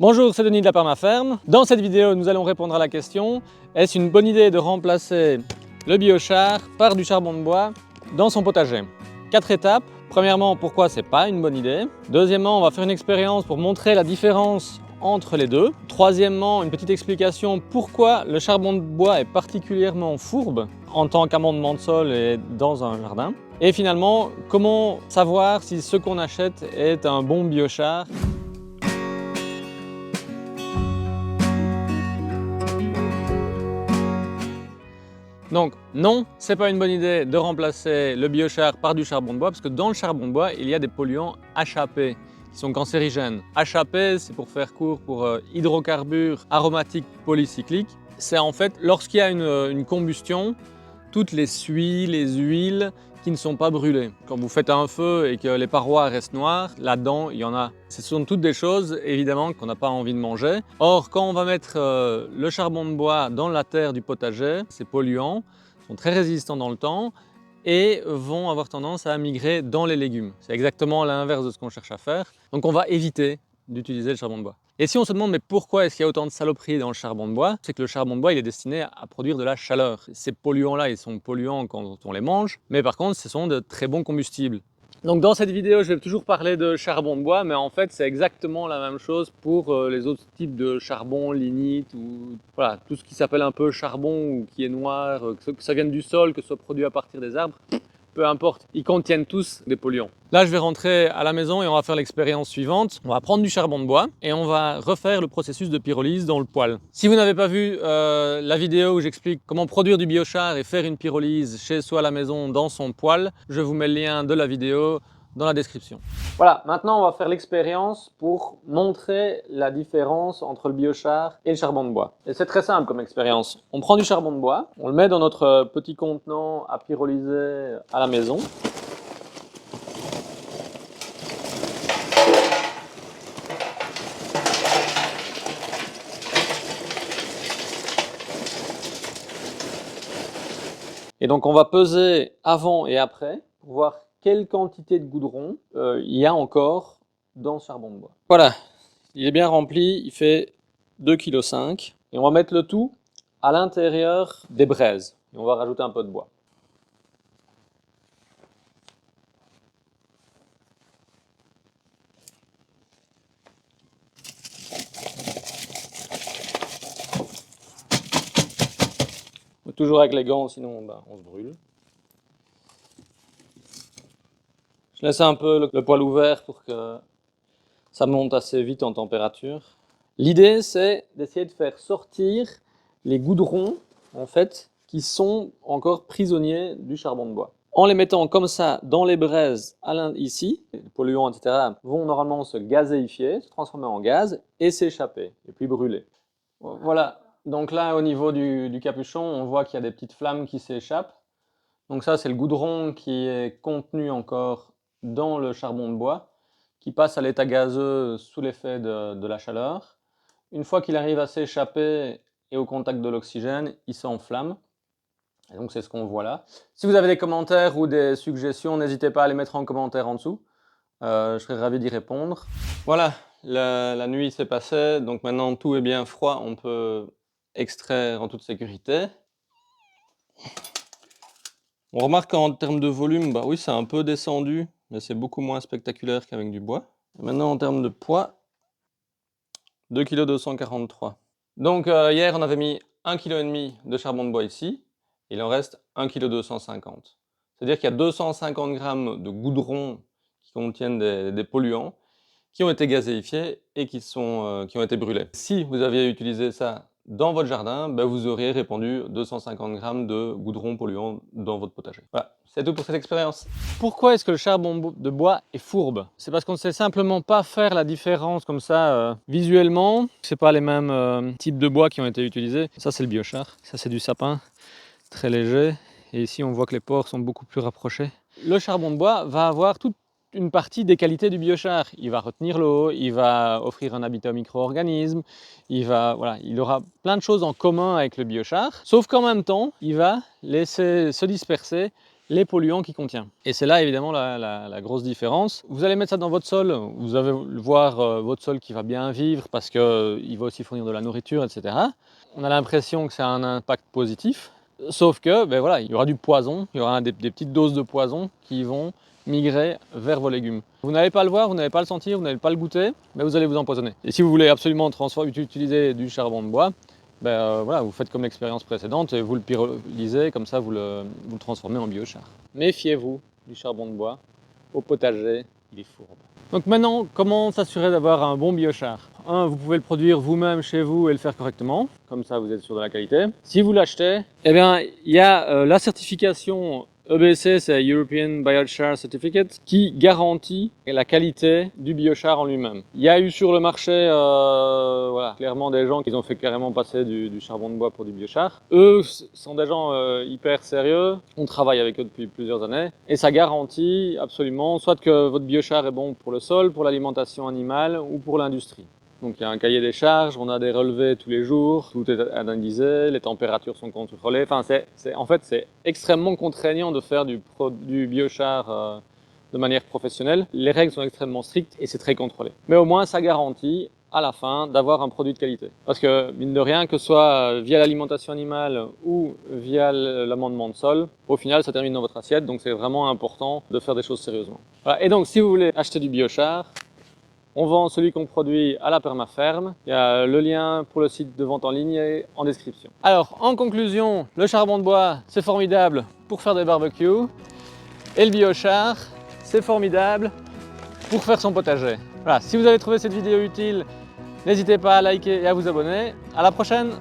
Bonjour, c'est Denis de la Permaferme. Dans cette vidéo, nous allons répondre à la question: est-ce une bonne idée de remplacer le biochar par du charbon de bois dans son potager? 4 étapes. Premièrement, pourquoi c'est pas une bonne idée. Deuxièmement, on va faire une expérience pour montrer la différence entre les deux. Troisièmement, une petite explication pourquoi le charbon de bois est particulièrement fourbe en tant qu'amendement de sol et dans un jardin. Et finalement, comment savoir si ce qu'on achète est un bon biochar. Donc non, c'est pas une bonne idée de remplacer le biochar par du charbon de bois parce que dans le charbon de bois, il y a des polluants HAP qui sont cancérigènes. HAP, c'est pour faire court pour hydrocarbures aromatiques polycycliques. C'est en fait lorsqu'il y a une combustion, toutes les suies, les huiles qui ne sont pas brûlées. Quand vous faites un feu et que les parois restent noires, là-dedans, il y en a. Ce sont toutes des choses, évidemment, qu'on n'a pas envie de manger. Or, quand on va mettre le charbon de bois dans la terre du potager, ces polluants sont très résistants dans le temps et vont avoir tendance à migrer dans les légumes. C'est exactement l'inverse de ce qu'on cherche à faire. Donc on va éviter d'utiliser le charbon de bois. Et si on se demande mais pourquoi est-ce qu'il y a autant de saloperies dans le charbon de bois, c'est que le charbon de bois il est destiné à produire de la chaleur. Ces polluants-là, ils sont polluants quand on les mange, mais par contre ce sont de très bons combustibles. Donc dans cette vidéo, je vais toujours parler de charbon de bois, mais en fait c'est exactement la même chose pour les autres types de charbon, lignite ou voilà, tout ce qui s'appelle un peu charbon ou qui est noir, que ça vienne du sol, que ce soit produit à partir des arbres. Peu importe, ils contiennent tous des polluants. Là, je vais rentrer à la maison et on va faire l'expérience suivante. On va prendre du charbon de bois et on va refaire le processus de pyrolyse dans le poêle. Si vous n'avez pas vu la vidéo où j'explique comment produire du biochar et faire une pyrolyse chez soi à la maison dans son poêle, je vous mets le lien de la vidéo dans la description. Voilà, maintenant on va faire l'expérience pour montrer la différence entre le biochar et le charbon de bois. Et c'est très simple comme expérience. On prend du charbon de bois, on le met dans notre petit contenant à pyrolyser à la maison. Et donc on va peser avant et après pour voir quelle quantité de goudron il y a encore dans ce charbon de bois. Voilà, il est bien rempli, il fait 2,5 kg. Et on va mettre le tout à l'intérieur des braises. Et on va rajouter un peu de bois. Toujours avec les gants, sinon on se brûle. Je laisse un peu le poêle ouvert pour que ça monte assez vite en température. L'idée, c'est d'essayer de faire sortir les goudrons, en fait, qui sont encore prisonniers du charbon de bois. En les mettant comme ça dans les braises ici, les polluants, etc., vont normalement se gazéifier, se transformer en gaz et s'échapper, et puis brûler. Voilà, donc là, au niveau du capuchon, on voit qu'il y a des petites flammes qui s'échappent. Donc ça, c'est le goudron qui est contenu encore dans le charbon de bois, qui passe à l'état gazeux sous l'effet de la chaleur. Une fois qu'il arrive à s'échapper et au contact de l'oxygène, il s'enflamme. Et donc c'est ce qu'on voit là. Si vous avez des commentaires ou des suggestions, n'hésitez pas à les mettre en commentaire en dessous. Je serais ravi d'y répondre. Voilà, la nuit s'est passée, donc maintenant tout est bien froid, on peut extraire en toute sécurité. On remarque qu'en termes de volume, bah oui, c'est un peu descendu, mais c'est beaucoup moins spectaculaire qu'avec du bois. Et maintenant, en termes de poids, 2,243 kg. Donc hier, on avait mis 1,5 kg de charbon de bois ici, il en reste 1,250 kg. C'est-à-dire qu'il y a 250 g de goudron qui contiennent des polluants qui ont été gazéifiés et qui ont été brûlés. Si vous aviez utilisé ça dans votre jardin, ben vous auriez répandu 250 g de goudron polluant dans votre potager. Voilà, c'est tout pour cette expérience. Pourquoi est-ce que le charbon de bois est fourbe? C'est parce qu'on ne sait simplement pas faire la différence comme ça visuellement. C'est pas les mêmes types de bois qui ont été utilisés. Ça c'est le biochar, ça c'est du sapin, très léger. Et ici on voit que les pores sont beaucoup plus rapprochés. Le charbon de bois va avoir toute une partie des qualités du biochar. Il va retenir l'eau, il va offrir un habitat aux micro-organismes, il aura plein de choses en commun avec le biochar, sauf qu'en même temps, il va laisser se disperser les polluants qu'il contient. Et c'est là évidemment la grosse différence. Vous allez mettre ça dans votre sol, vous allez voir votre sol qui va bien vivre parce qu'il va aussi fournir de la nourriture, etc. On a l'impression que ça a un impact positif, sauf que ben voilà, il y aura du poison, il y aura des petites doses de poison qui vont migrer vers vos légumes. Vous n'allez pas le voir, vous n'allez pas le sentir, vous n'allez pas le goûter, mais vous allez vous empoisonner. Et si vous voulez absolument utiliser du charbon de bois, voilà, vous faites comme l'expérience précédente et vous le pyrolysez, comme ça vous le transformez en biochar. Méfiez-vous du charbon de bois, au potager, il est fourbe. Donc maintenant, comment s'assurer d'avoir un bon biochar? Vous pouvez le produire vous-même chez vous et le faire correctement, comme ça vous êtes sûr de la qualité. Si vous l'achetez, eh bien, il y a la certification EBC, c'est European Biochar Certificate, qui garantit la qualité du biochar en lui-même. Il y a eu sur le marché voilà, clairement des gens qui ont fait carrément passer du charbon de bois pour du biochar. Eux sont des gens hyper sérieux, on travaille avec eux depuis plusieurs années, et ça garantit absolument soit que votre biochar est bon pour le sol, pour l'alimentation animale ou pour l'industrie. Donc il y a un cahier des charges, on a des relevés tous les jours, tout est analysé, les températures sont contrôlées. Enfin, en fait, c'est extrêmement contraignant de faire du biochar de manière professionnelle. Les règles sont extrêmement strictes et c'est très contrôlé. Mais au moins, ça garantit à la fin d'avoir un produit de qualité. Parce que, mine de rien, que ce soit via l'alimentation animale ou via l'amendement de sol, au final, ça termine dans votre assiette. Donc c'est vraiment important de faire des choses sérieusement. Voilà. Et donc, si vous voulez acheter du biochar, on vend celui qu'on produit à la Permaferme. Il y a le lien pour le site de vente en ligne en description. Alors, en conclusion, le charbon de bois, c'est formidable pour faire des barbecues. Et le biochar, c'est formidable pour faire son potager. Voilà, si vous avez trouvé cette vidéo utile, n'hésitez pas à liker et à vous abonner. À la prochaine!